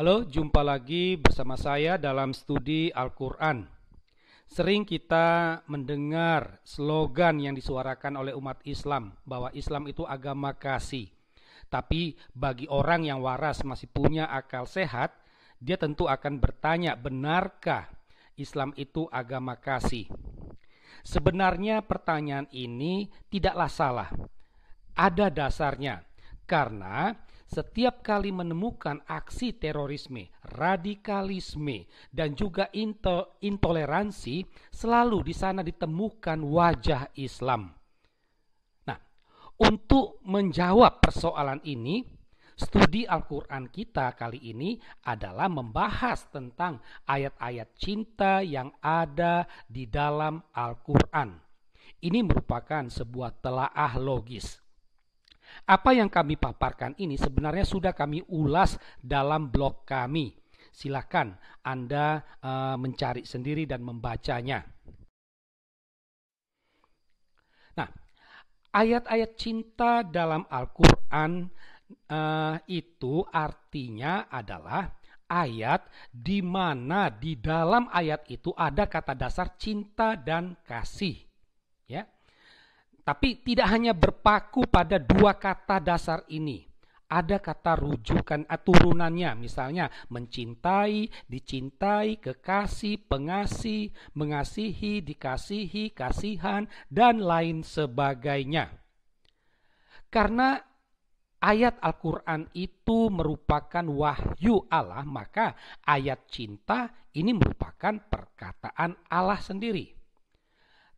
Halo, jumpa lagi bersama saya dalam studi Al-Quran. Sering kita mendengar slogan yang disuarakan oleh umat Islam bahwa Islam itu agama kasih. Tapi bagi orang yang waras masih punya akal sehat, dia tentu akan bertanya, benarkah Islam itu agama kasih? Sebenarnya pertanyaan ini tidaklah salah. Ada dasarnya, karena setiap kali menemukan aksi terorisme, radikalisme, dan juga intoleransi, selalu di sana ditemukan wajah Islam. Nah, untuk menjawab persoalan ini, studi Al-Quran kita kali ini adalah membahas tentang ayat-ayat cinta yang ada di dalam Al-Quran. Ini merupakan sebuah telaah logis. Apa yang kami paparkan ini sebenarnya sudah kami ulas dalam blog kami. Silakan Anda mencari sendiri dan membacanya. Nah, ayat-ayat cinta dalam Al-Quran itu artinya adalah ayat di mana di dalam ayat itu ada kata dasar cinta dan kasih. Ya. Tapi tidak hanya berpaku pada dua kata dasar ini. Ada kata rujukan turunannya, misalnya mencintai, dicintai, kekasih, pengasih, mengasihi, dikasihi, kasihan, dan lain sebagainya. Karena ayat Al-Quran itu merupakan wahyu Allah, maka ayat cinta ini merupakan perkataan Allah sendiri.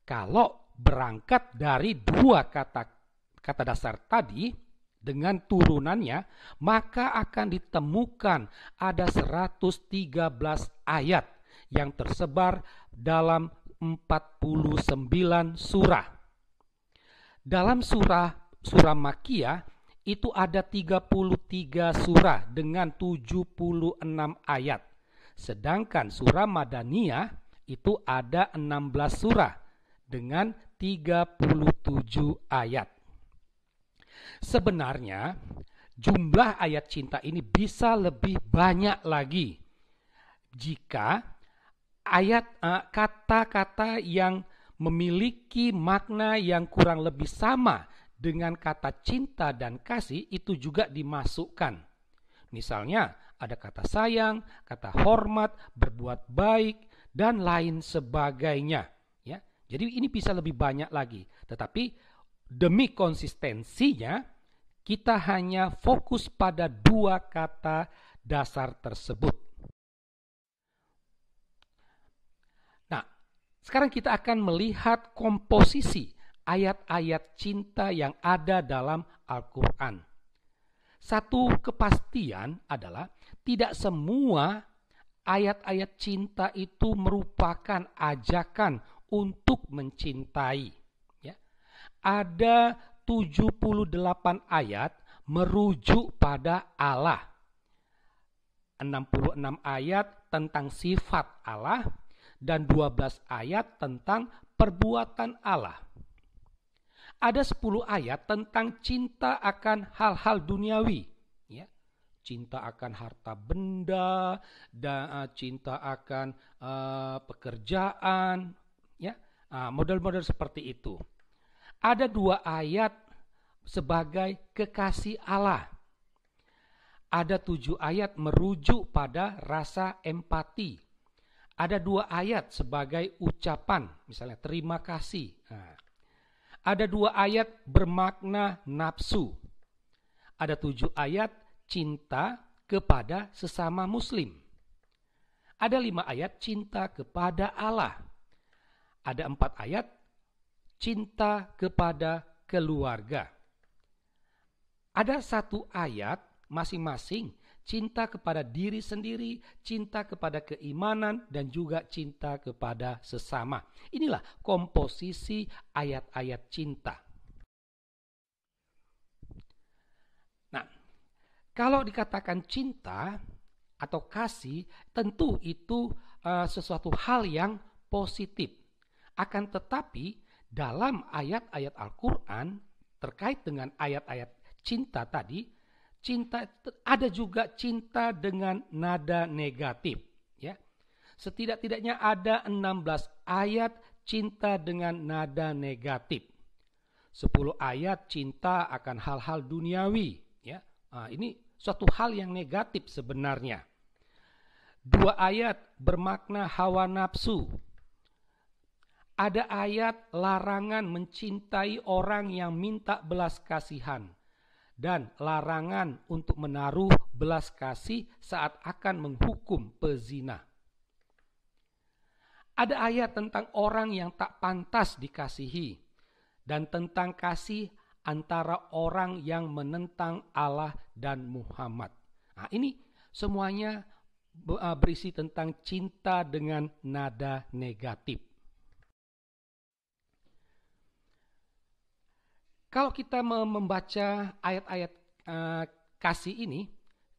Kalau berangkat dari dua kata dasar tadi dengan turunannya, maka akan ditemukan ada 113 ayat yang tersebar dalam 49 surah. Dalam surah Makkiyah itu ada 33 surah dengan 76 ayat. Sedangkan surah Madaniyah itu ada 16 surah dengan 37 ayat. Sebenarnya jumlah ayat cinta ini bisa lebih banyak lagi jika ayat kata-kata yang memiliki makna yang kurang lebih sama dengan kata cinta dan kasih itu juga dimasukkan. Misalnya ada kata sayang, kata hormat, berbuat baik, dan lain sebagainya. Jadi ini bisa lebih banyak lagi. Tetapi demi konsistensinya, kita hanya fokus pada dua kata dasar tersebut. Nah, sekarang kita akan melihat komposisi ayat-ayat cinta yang ada dalam Al-Quran. Satu kepastian adalah tidak semua ayat-ayat cinta itu merupakan ajakan untuk mencintai. Ya. Ada 78 ayat merujuk pada Allah. 66 ayat tentang sifat Allah dan 12 ayat tentang perbuatan Allah. Ada 10 ayat tentang cinta akan hal-hal duniawi. Ya. Cinta akan harta benda, dan cinta akan pekerjaan, ya, model-model seperti itu. Ada 2 ayat sebagai kekasih Allah. Ada 7 ayat merujuk pada rasa empati. Ada 2 ayat sebagai ucapan, misalnya terima kasih. Ada 2 ayat bermakna nafsu. Ada 7 ayat cinta kepada sesama muslim. Ada 5 ayat cinta kepada Allah. Ada 4 ayat cinta kepada keluarga. Ada 1 ayat masing-masing cinta kepada diri sendiri, cinta kepada keimanan, dan juga cinta kepada sesama. Inilah komposisi ayat-ayat cinta. Nah, kalau dikatakan cinta atau kasih, tentu itu sesuatu hal yang positif. Akan tetapi dalam ayat-ayat Al-Quran terkait dengan ayat-ayat cinta tadi, ada juga cinta dengan nada negatif, ya. Setidak-tidaknya ada 16 ayat cinta dengan nada negatif. 10 ayat cinta akan hal-hal duniawi, ya. Ini suatu hal yang negatif sebenarnya. 2 ayat bermakna hawa nafsu. Ada ayat larangan mencintai orang yang minta belas kasihan dan larangan untuk menaruh belas kasih saat akan menghukum pezina. Ada ayat tentang orang yang tak pantas dikasihi dan tentang kasih antara orang yang menentang Allah dan Muhammad. Nah, ini semuanya berisi tentang cinta dengan nada negatif. Kalau kita membaca ayat-ayat kasih ini,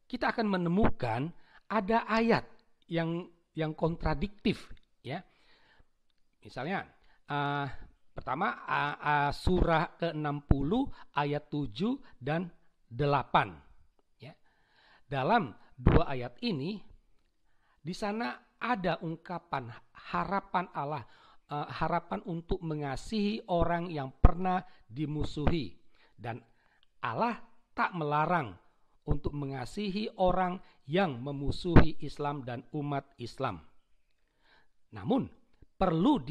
kita akan menemukan ada ayat yang kontradiktif, ya. Misalnya, pertama surah ke-60 ayat 7 dan 8. Ya. Dalam 2 ayat ini, di sana ada ungkapan harapan Allah, harapan untuk mengasihi orang yang pernah dimusuhi, dan Allah tak melarang untuk mengasihi orang yang memusuhi Islam dan umat Islam. Namun perlu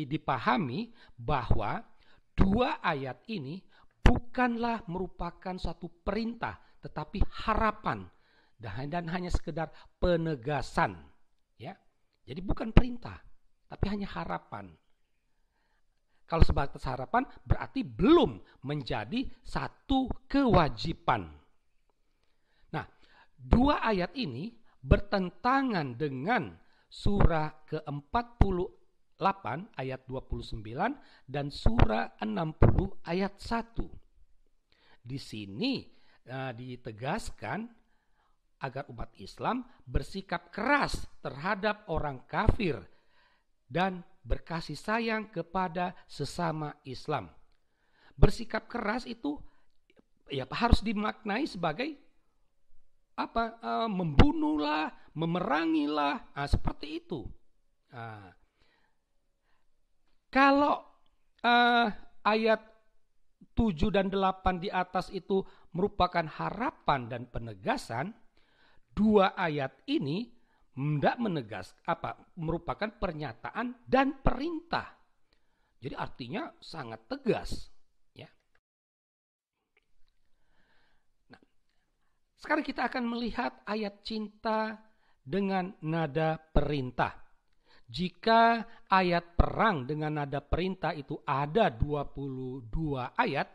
dipahami bahwa 2 ayat ini bukanlah merupakan suatu perintah, tetapi harapan dan hanya sekedar penegasan, ya. Jadi bukan perintah, tapi hanya harapan. Kalau sebatas harapan berarti belum menjadi satu kewajiban. Nah, 2 ayat ini bertentangan dengan surah ke-48 ayat 29 dan surah 60 ayat 1. Di sini ditegaskan agar umat Islam bersikap keras terhadap orang kafir dan berkasih sayang kepada sesama Islam. Bersikap keras itu ya harus dimaknai sebagai membunuhlah, memerangilah, seperti itu. Kalau ayat 7 dan 8 di atas itu merupakan harapan dan penegasan, 2 ayat ini tidak merupakan pernyataan dan perintah. Jadi artinya sangat tegas, ya. Nah, sekarang kita akan melihat ayat cinta dengan nada perintah. Jika ayat perang dengan nada perintah itu ada 22 ayat,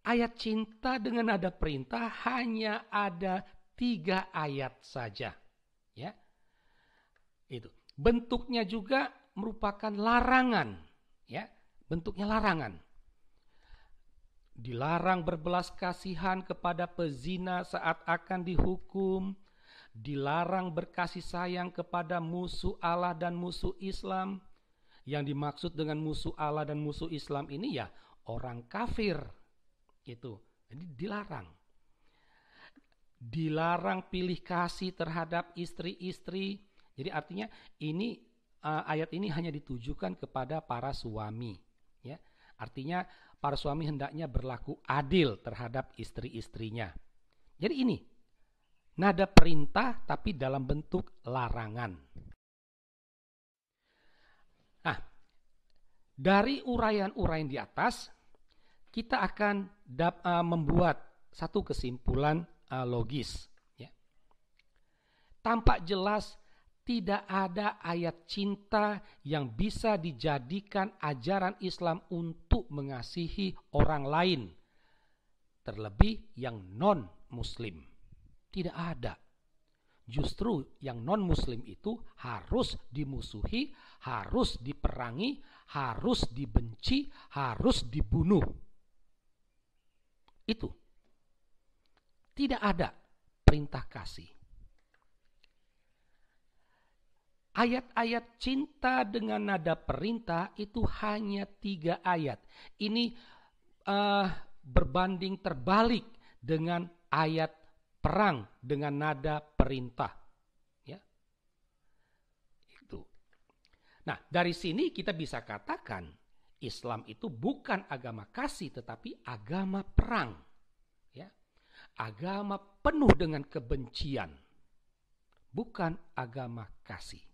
ayat cinta dengan nada perintah hanya ada 3 ayat saja, ya. Itu. Bentuknya juga merupakan larangan, ya. Bentuknya larangan. Dilarang berbelas kasihan kepada pezina saat akan dihukum, dilarang berkasih sayang kepada musuh Allah dan musuh Islam. Yang dimaksud dengan musuh Allah dan musuh Islam ini ya orang kafir. Itu. Jadi dilarang. Dilarang pilih kasih terhadap istri-istri. Jadi artinya ini ayat ini hanya ditujukan kepada para suami, ya. Artinya para suami hendaknya berlaku adil terhadap istri-istrinya. Jadi ini nada perintah tapi dalam bentuk larangan. Nah, dari uraian-uraian di atas kita akan membuat satu kesimpulan logis, ya. Tampak jelas tidak ada ayat cinta yang bisa dijadikan ajaran Islam untuk mengasihi orang lain, terlebih yang non-muslim. Tidak ada. Justru yang non-muslim itu harus dimusuhi, harus diperangi, harus dibenci, harus dibunuh. Itu. Tidak ada perintah kasih. Ayat-ayat cinta dengan nada perintah itu hanya 3 ayat. Ini berbanding terbalik dengan ayat perang dengan nada perintah. Ya. Itu. Nah, dari sini kita bisa katakan Islam itu bukan agama kasih tetapi agama perang. Ya. Agama penuh dengan kebencian. Bukan agama kasih.